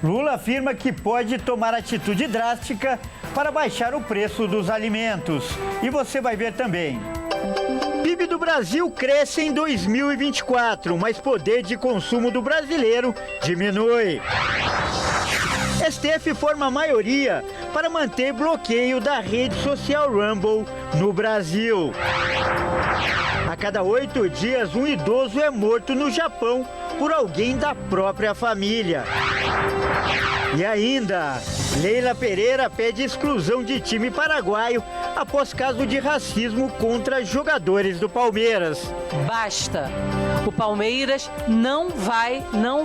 Lula afirma que pode tomar atitude drástica para baixar o preço dos alimentos. E você vai ver também. PIB do Brasil cresce em 2024, mas poder de consumo do brasileiro diminui. STF forma maioria para manter bloqueio da rede social Rumble no Brasil. A cada 8 dias, um idoso é morto no Japão por alguém da própria família. E ainda, Leila Pereira pede exclusão de time paraguaio após caso de racismo contra jogadores do Palmeiras. Basta! O Palmeiras não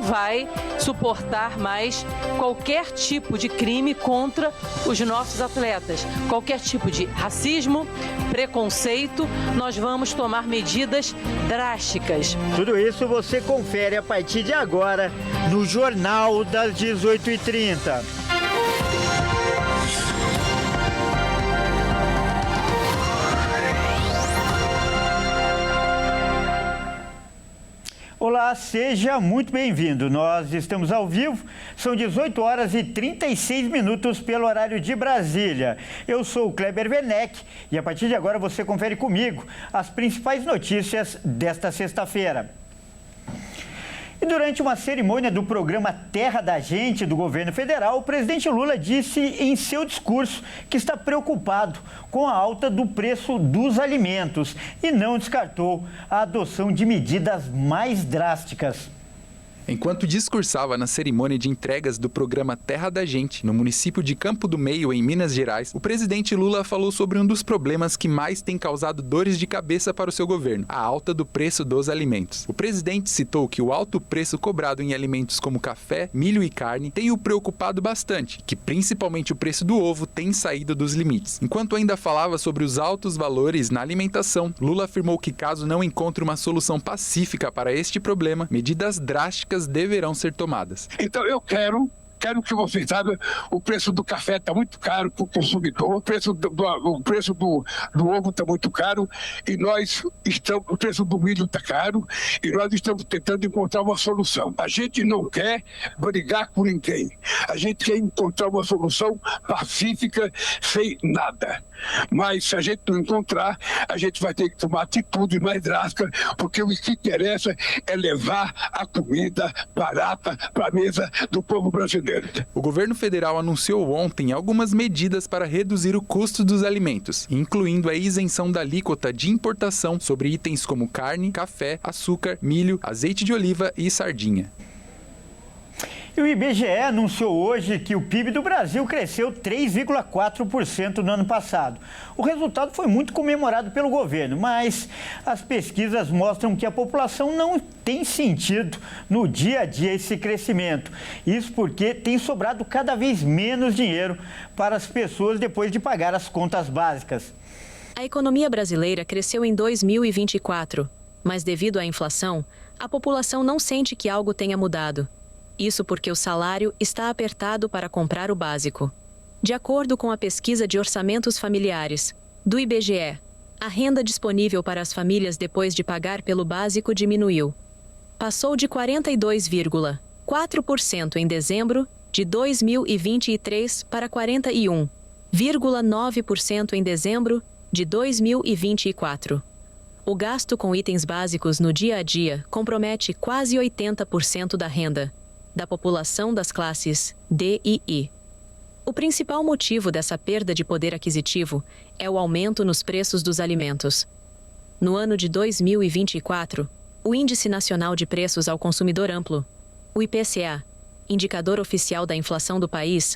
vai suportar mais qualquer tipo de crime contra os nossos atletas. Qualquer tipo de racismo, preconceito, nós vamos tomar medidas drásticas. Tudo isso você confere a partir de agora no Jornal das 18h30. Olá, seja muito bem-vindo. Nós estamos ao vivo, são 18 horas e 36 minutos pelo horário de Brasília. Eu sou o Kleber Werneck e a partir de agora você confere comigo as principais notícias desta sexta-feira. E durante uma cerimônia do programa Terra da Gente do governo federal, o presidente Lula disse em seu discurso que está preocupado com a alta do preço dos alimentos e não descartou a adoção de medidas mais drásticas. Enquanto discursava na cerimônia de entregas do programa Terra da Gente, no município de Campo do Meio, em Minas Gerais, o presidente Lula falou sobre um dos problemas que mais tem causado dores de cabeça para o seu governo, a alta do preço dos alimentos. O presidente citou que o alto preço cobrado em alimentos como café, milho e carne tem o preocupado bastante, que principalmente o preço do ovo tem saído dos limites. Enquanto ainda falava sobre os altos valores na alimentação, Lula afirmou que caso não encontre uma solução pacífica para este problema, medidas drásticas deverão ser tomadas. Então eu quero que vocês saibam, o preço do café está muito caro para o consumidor, o preço do ovo está muito caro, e o preço do milho está caro, e nós estamos tentando encontrar uma solução. A gente não quer brigar com ninguém, a gente quer encontrar uma solução pacífica, sem nada. Mas se a gente não encontrar, a gente vai ter que tomar atitude mais drástica, porque o que interessa é levar a comida barata para a mesa do povo brasileiro. O governo federal anunciou ontem algumas medidas para reduzir o custo dos alimentos, incluindo a isenção da alíquota de importação sobre itens como carne, café, açúcar, milho, azeite de oliva e sardinha. E o IBGE anunciou hoje que o PIB do Brasil cresceu 3,4% no ano passado. O resultado foi muito comemorado pelo governo, mas as pesquisas mostram que a população não tem sentido no dia a dia esse crescimento. Isso porque tem sobrado cada vez menos dinheiro para as pessoas depois de pagar as contas básicas. A economia brasileira cresceu em 2024, mas devido à inflação, a população não sente que algo tenha mudado. Isso porque o salário está apertado para comprar o básico. De acordo com a pesquisa de orçamentos familiares do IBGE, a renda disponível para as famílias depois de pagar pelo básico diminuiu. Passou de 42,4% em dezembro de 2023 para 41,9% em dezembro de 2024. O gasto com itens básicos no dia a dia compromete quase 80% da renda da população das classes D e I. O principal motivo dessa perda de poder aquisitivo é o aumento nos preços dos alimentos. No ano de 2024, o Índice Nacional de Preços ao Consumidor Amplo, o IPCA, indicador oficial da inflação do país,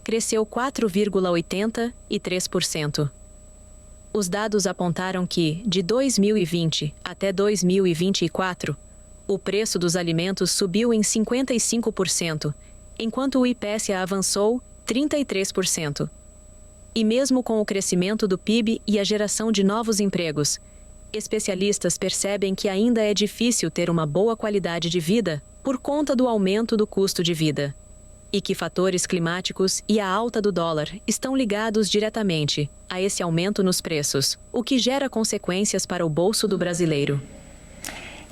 cresceu 4,83%. Os dados apontaram que, de 2020 até 2024, o preço dos alimentos subiu em 55%, enquanto o IPCA avançou 33%. E mesmo com o crescimento do PIB e a geração de novos empregos, especialistas percebem que ainda é difícil ter uma boa qualidade de vida por conta do aumento do custo de vida. E que fatores climáticos e a alta do dólar estão ligados diretamente a esse aumento nos preços, o que gera consequências para o bolso do brasileiro.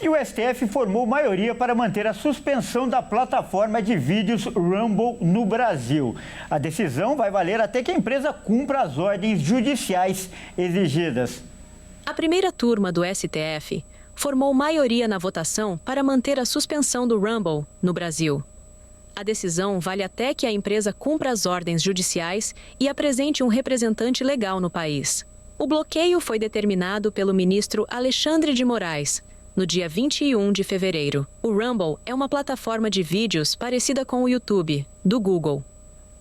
E o STF formou maioria para manter a suspensão da plataforma de vídeos Rumble no Brasil. A decisão vai valer até que a empresa cumpra as ordens judiciais exigidas. A primeira turma do STF formou maioria na votação para manter a suspensão do Rumble no Brasil. A decisão vale até que a empresa cumpra as ordens judiciais e apresente um representante legal no país. O bloqueio foi determinado pelo ministro Alexandre de Moraes no dia 21 de fevereiro. O Rumble é uma plataforma de vídeos parecida com o YouTube, do Google.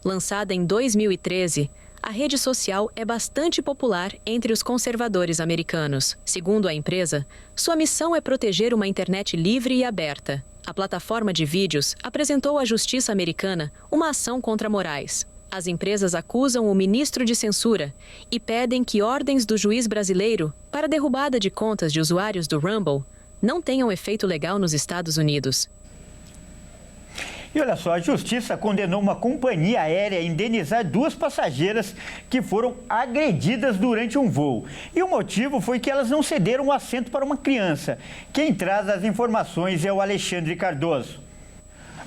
Lançada em 2013, a rede social é bastante popular entre os conservadores americanos. Segundo a empresa, sua missão é proteger uma internet livre e aberta. A plataforma de vídeos apresentou à Justiça americana uma ação contra Moraes. As empresas acusam o ministro de censura e pedem que ordens do juiz brasileiro para a derrubada de contas de usuários do Rumble não tenham efeito legal nos Estados Unidos. E olha só, a Justiça condenou uma companhia aérea a indenizar 2 passageiras que foram agredidas durante um voo. E o motivo foi que elas não cederam o assento para uma criança. Quem traz as informações é o Alexandre Cardoso.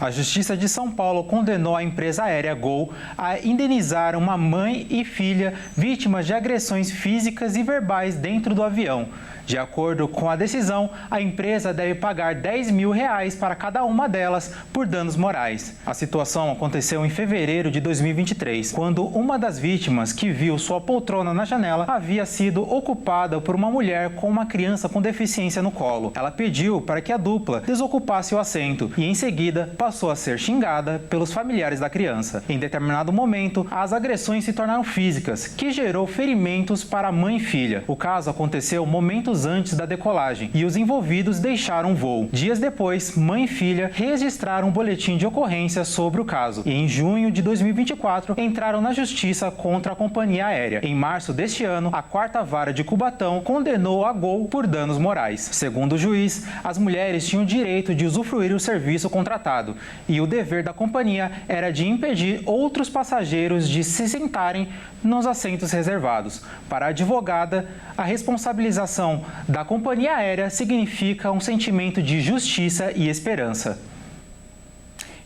A Justiça de São Paulo condenou a empresa aérea Gol a indenizar uma mãe e filha vítimas de agressões físicas e verbais dentro do avião. De acordo com a decisão, a empresa deve pagar R$10 mil para cada uma delas por danos morais. A situação aconteceu em fevereiro de 2023, quando uma das vítimas, que viu sua poltrona na janela, havia sido ocupada por uma mulher com uma criança com deficiência no colo. Ela pediu para que a dupla desocupasse o assento e, em seguida, passou a ser xingada pelos familiares da criança. Em determinado momento, as agressões se tornaram físicas, que gerou ferimentos para a mãe e filha. O caso aconteceu momentos antes da decolagem e os envolvidos deixaram o voo. Dias depois, mãe e filha registraram um boletim de ocorrência sobre o caso e, em junho de 2024, entraram na justiça contra a companhia aérea. Em março deste ano, a 4ª Vara de Cubatão condenou a Gol por danos morais. Segundo o juiz, as mulheres tinham o direito de usufruir o serviço contratado e o dever da companhia era de impedir outros passageiros de se sentarem nos assentos reservados. Para a advogada, a responsabilização da companhia aérea significa um sentimento de justiça e esperança.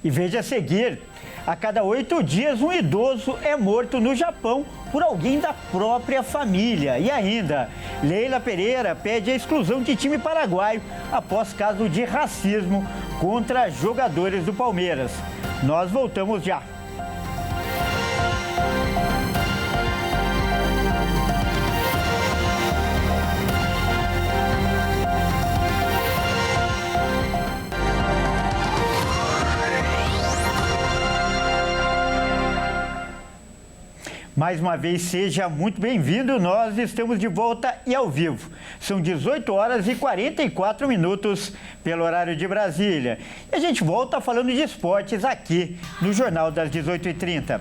E veja a seguir, a cada 8 dias um idoso é morto no Japão por alguém da própria família. E ainda, Leila Pereira pede a exclusão de time paraguaio após caso de racismo contra jogadores do Palmeiras. Nós voltamos já. Mais uma vez, seja muito bem-vindo. Nós estamos de volta e ao vivo. São 18 horas e 44 minutos pelo horário de Brasília. E a gente volta falando de esportes aqui no Jornal das 18h30.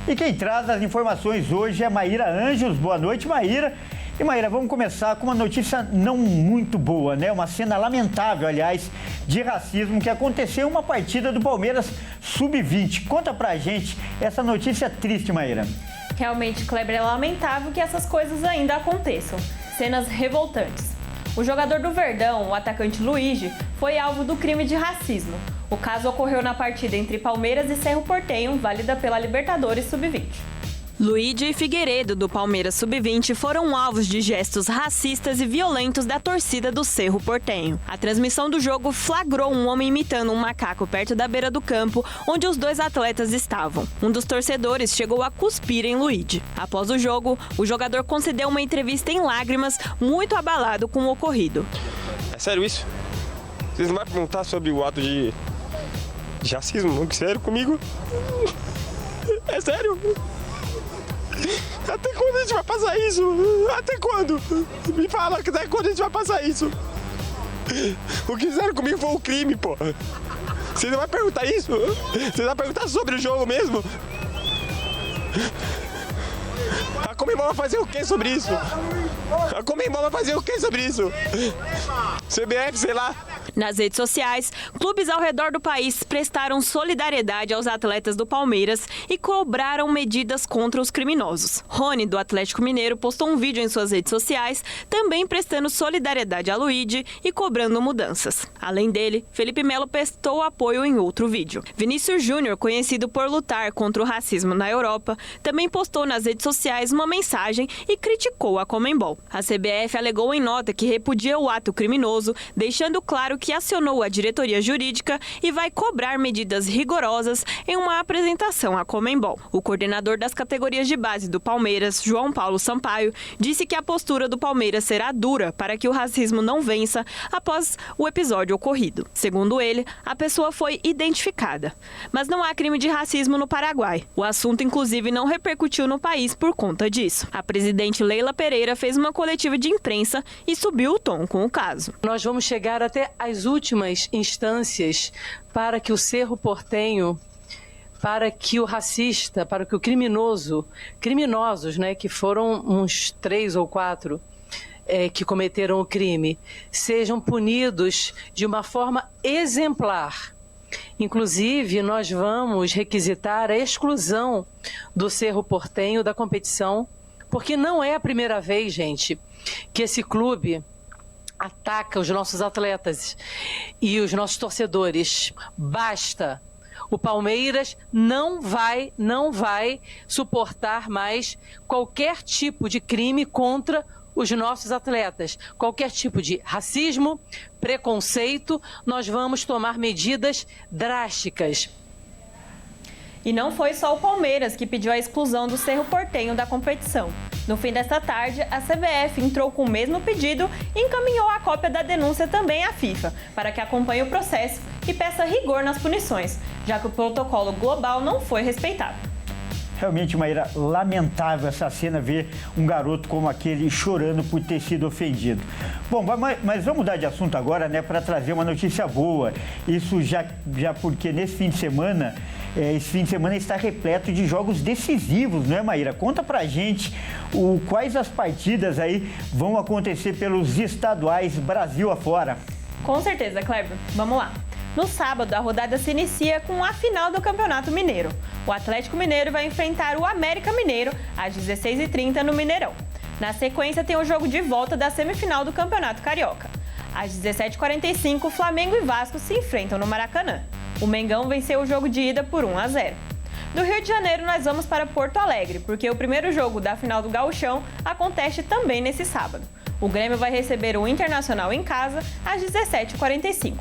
E quem traz as informações hoje é Maíra Anjos. Boa noite, Maíra. E Maíra, vamos começar com uma notícia não muito boa, né? Uma cena lamentável, aliás, de racismo que aconteceu em uma partida do Palmeiras Sub-20. Conta pra gente essa notícia triste, Maíra. Realmente, Kleber, é lamentável que essas coisas ainda aconteçam. Cenas revoltantes. O jogador do Verdão, o atacante Luigi, foi alvo do crime de racismo. O caso ocorreu na partida entre Palmeiras e Cerro Porteño, válida pela Libertadores Sub-20. Luigi e Figueiredo, do Palmeiras Sub-20, foram alvos de gestos racistas e violentos da torcida do Cerro Porteño. A transmissão do jogo flagrou um homem imitando um macaco perto da beira do campo, onde os 2 atletas estavam. Um dos torcedores chegou a cuspir em Luigi. Após o jogo, o jogador concedeu uma entrevista em lágrimas, muito abalado com o ocorrido. É sério isso? Vocês não vão perguntar sobre o ato de racismo? Não, sério comigo? É sério? Até quando a gente vai passar isso? Até quando? Me fala, até quando a gente vai passar isso? O que fizeram comigo foi um crime, pô. Você não vai perguntar isso? Você vai perguntar sobre o jogo mesmo? A Conmebol vai fazer o que sobre isso? A Conmebol vai fazer o que sobre isso? CBF, sei lá. Nas redes sociais, clubes ao redor do país prestaram solidariedade aos atletas do Palmeiras e cobraram medidas contra os criminosos. Rony, do Atlético Mineiro, postou um vídeo em suas redes sociais, também prestando solidariedade a Luigi e cobrando mudanças. Além dele, Felipe Melo prestou apoio em outro vídeo. Vinícius Júnior, conhecido por lutar contra o racismo na Europa, também postou nas redes sociais uma mensagem e criticou a Conmebol. A CBF alegou em nota que repudia o ato criminoso, deixando claro que acionou a diretoria jurídica e vai cobrar medidas rigorosas em uma apresentação à Conmebol. O coordenador das categorias de base do Palmeiras, João Paulo Sampaio, disse que a postura do Palmeiras será dura para que o racismo não vença após o episódio ocorrido. Segundo ele, a pessoa foi identificada, mas não há crime de racismo no Paraguai. O assunto, inclusive, não repercutiu no país por conta disso. A presidente Leila Pereira fez uma coletiva de imprensa e subiu o tom com o caso. Nós vamos chegar até as últimas instâncias para que o Cerro Porteño, para que o racista, para que o criminosos, né, que foram uns 3 ou 4 que cometeram o crime, sejam punidos de uma forma exemplar. Inclusive, nós vamos requisitar a exclusão do Cerro Porteño da competição, porque não é a primeira vez, gente, que esse clube ataca os nossos atletas e os nossos torcedores. Basta! O Palmeiras não vai suportar mais qualquer tipo de crime contra os nossos atletas. Qualquer tipo de racismo, preconceito, nós vamos tomar medidas drásticas. E não foi só o Palmeiras que pediu a exclusão do Cerro Porteño da competição. No fim desta tarde, a CBF entrou com o mesmo pedido e encaminhou a cópia da denúncia também à FIFA, para que acompanhe o processo e peça rigor nas punições, já que o protocolo global não foi respeitado. Realmente, Maíra, lamentável essa cena, ver um garoto como aquele chorando por ter sido ofendido. Bom, mas vamos mudar de assunto agora, né, para trazer uma notícia boa. Isso já porque nesse fim de semana, esse fim de semana está repleto de jogos decisivos, não é, Maíra? Conta pra gente quais as partidas aí vão acontecer pelos estaduais Brasil afora. Com certeza, Kleber. Vamos lá. No sábado, a rodada se inicia com a final do Campeonato Mineiro. O Atlético Mineiro vai enfrentar o América Mineiro às 16h30 no Mineirão. Na sequência, tem o jogo de volta da semifinal do Campeonato Carioca. Às 17h45, Flamengo e Vasco se enfrentam no Maracanã. O Mengão venceu o jogo de ida por 1-0. Do Rio de Janeiro, nós vamos para Porto Alegre, porque o primeiro jogo da final do Gauchão acontece também nesse sábado. O Grêmio vai receber o Internacional em casa às 17h45.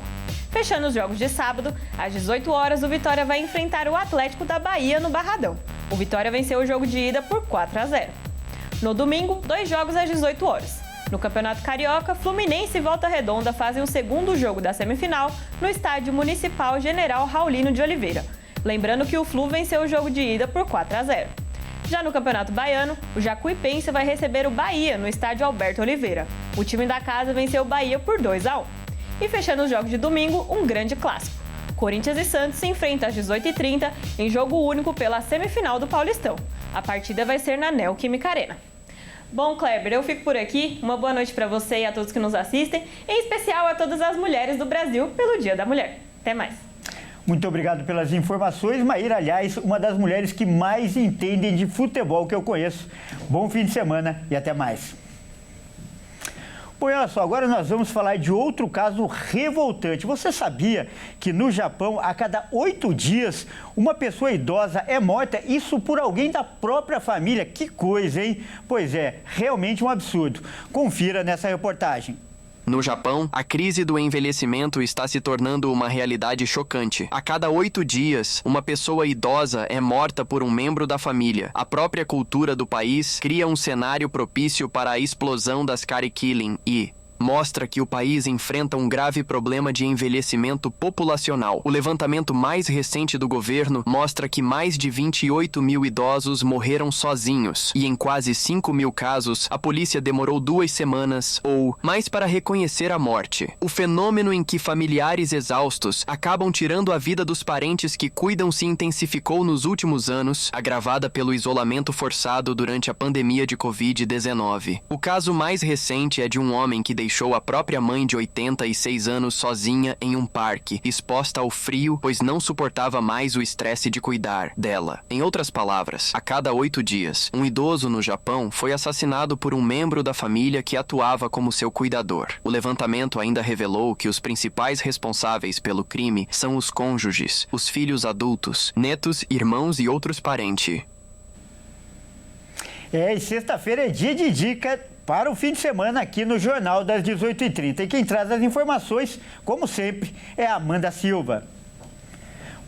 Fechando os jogos de sábado, às 18 horas, o Vitória vai enfrentar o Atlético da Bahia no Barradão. O Vitória venceu o jogo de ida por 4-0. No domingo, 2 jogos às 18 horas. No Campeonato Carioca, Fluminense e Volta Redonda fazem o segundo jogo da semifinal no Estádio Municipal General Raulino de Oliveira. Lembrando que o Flu venceu o jogo de ida por 4-0. Já no Campeonato Baiano, o Jacuipense vai receber o Bahia no Estádio Alberto Oliveira. O time da casa venceu o Bahia por 2-1. E fechando os jogos de domingo, um grande clássico. Corinthians e Santos se enfrentam às 18h30 em jogo único pela semifinal do Paulistão. A partida vai ser na Neoquímica Arena. Bom, Kleber, eu fico por aqui. Uma boa noite para você e a todos que nos assistem, em especial a todas as mulheres do Brasil pelo Dia da Mulher. Até mais. Muito obrigado pelas informações. Maíra, aliás, uma das mulheres que mais entendem de futebol que eu conheço. Bom fim de semana e até mais. Bom, olha só, agora nós vamos falar de outro caso revoltante. Você sabia que no Japão, a cada 8 dias, uma pessoa idosa é morta, isso por alguém da própria família? Que coisa, hein? Pois é, realmente um absurdo. Confira nessa reportagem. No Japão, a crise do envelhecimento está se tornando uma realidade chocante. A cada 8 dias, uma pessoa idosa é morta por um membro da família. A própria cultura do país cria um cenário propício para a explosão das kari-killing e mostra que o país enfrenta um grave problema de envelhecimento populacional. O levantamento mais recente do governo mostra que mais de 28 mil idosos morreram sozinhos e em quase 5 mil casos, a polícia demorou 2 semanas ou mais para reconhecer a morte. O fenômeno em que familiares exaustos acabam tirando a vida dos parentes que cuidam se intensificou nos últimos anos, agravada pelo isolamento forçado durante a pandemia de Covid-19. O caso mais recente é de um homem que deixou deixou a própria mãe de 86 anos sozinha em um parque, exposta ao frio, pois não suportava mais o estresse de cuidar dela. Em outras palavras, a cada 8 dias, um idoso no Japão foi assassinado por um membro da família que atuava como seu cuidador. O levantamento ainda revelou que os principais responsáveis pelo crime são os cônjuges, os filhos adultos, netos, irmãos e outros parentes. E sexta-feira é dia de dica para o fim de semana aqui no Jornal das 18h30. E quem traz as informações, como sempre, é a Amanda Silva.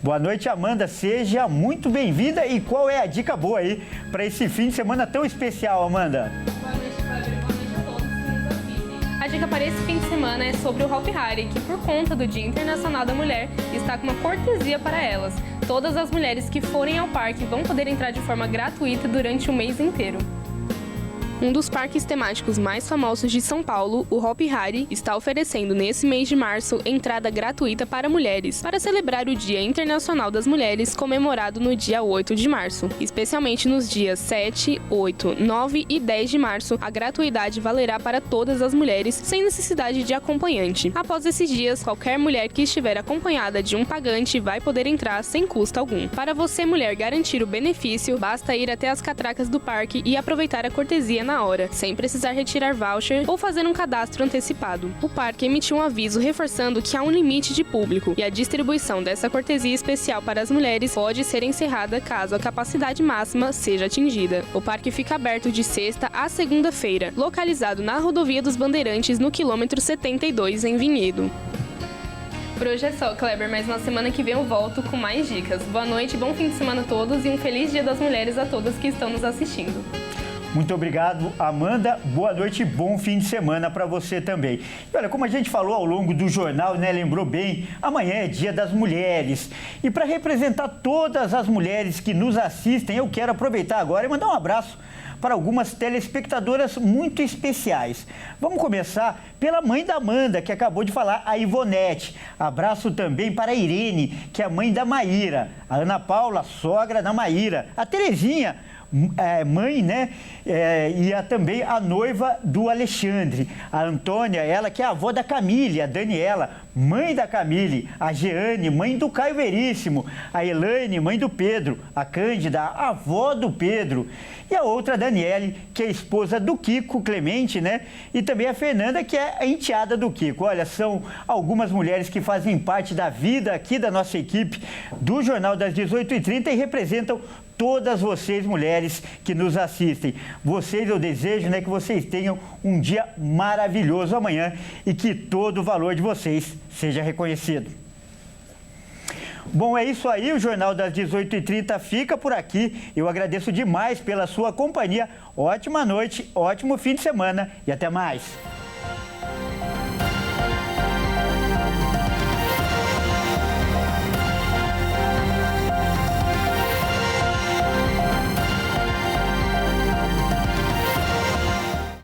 Boa noite, Amanda. Seja muito bem-vinda. E qual é a dica boa aí para esse fim de semana tão especial, Amanda? Boa noite, Kleber. Boa noite a todos que nos assistem. A dica para esse fim de semana é sobre o Hopi Hari, que por conta do Dia Internacional da Mulher, está com uma cortesia para elas. Todas as mulheres que forem ao parque vão poder entrar de forma gratuita durante o mês inteiro. Um dos parques temáticos mais famosos de São Paulo, o Hopi Hari, está oferecendo nesse mês de março entrada gratuita para mulheres, para celebrar o Dia Internacional das Mulheres, comemorado no dia 8 de março. Especialmente nos dias 7, 8, 9 e 10 de março, a gratuidade valerá para todas as mulheres, sem necessidade de acompanhante. Após esses dias, qualquer mulher que estiver acompanhada de um pagante vai poder entrar sem custo algum. Para você, mulher, garantir o benefício, basta ir até as catracas do parque e aproveitar a cortesia na hora, sem precisar retirar voucher ou fazer um cadastro antecipado. O parque emitiu um aviso reforçando que há um limite de público e a distribuição dessa cortesia especial para as mulheres pode ser encerrada caso a capacidade máxima seja atingida. O parque fica aberto de sexta a segunda-feira, localizado na Rodovia dos Bandeirantes, no quilômetro 72, em Vinhedo. Por hoje é só, Kleber, mas na semana que vem eu volto com mais dicas. Boa noite, bom fim de semana a todos e um feliz Dia das Mulheres a todas que estão nos assistindo. Muito obrigado, Amanda. Boa noite e bom fim de semana para você também. E olha, como a gente falou ao longo do jornal, né, lembrou bem, amanhã é Dia das Mulheres. E para representar todas as mulheres que nos assistem, eu quero aproveitar agora e mandar um abraço para algumas telespectadoras muito especiais. Vamos começar pela mãe da Amanda, que acabou de falar, a Ivonete. Abraço também para a Irene, que é a mãe da Maíra. A Ana Paula, sogra da Maíra. A Terezinha, mãe, né? E também a noiva do Alexandre. A Antônia, ela que é a avó da Camille, a Daniela, mãe da Camille. A Jeane, mãe do Caio Veríssimo. A Elaine, mãe do Pedro. A Cândida, a avó do Pedro. E a outra, a Daniele, que é a esposa do Kiko Clemente, né? E também a Fernanda, que é a enteada do Kiko. Olha, são algumas mulheres que fazem parte da vida aqui da nossa equipe do Jornal das 18h30 e representam todas vocês, mulheres que nos assistem. Vocês, eu desejo, né, que vocês tenham um dia maravilhoso amanhã e que todo o valor de vocês seja reconhecido. Bom, é isso aí, o Jornal das 18h30 fica por aqui. Eu agradeço demais pela sua companhia. Ótima noite, ótimo fim de semana e até mais.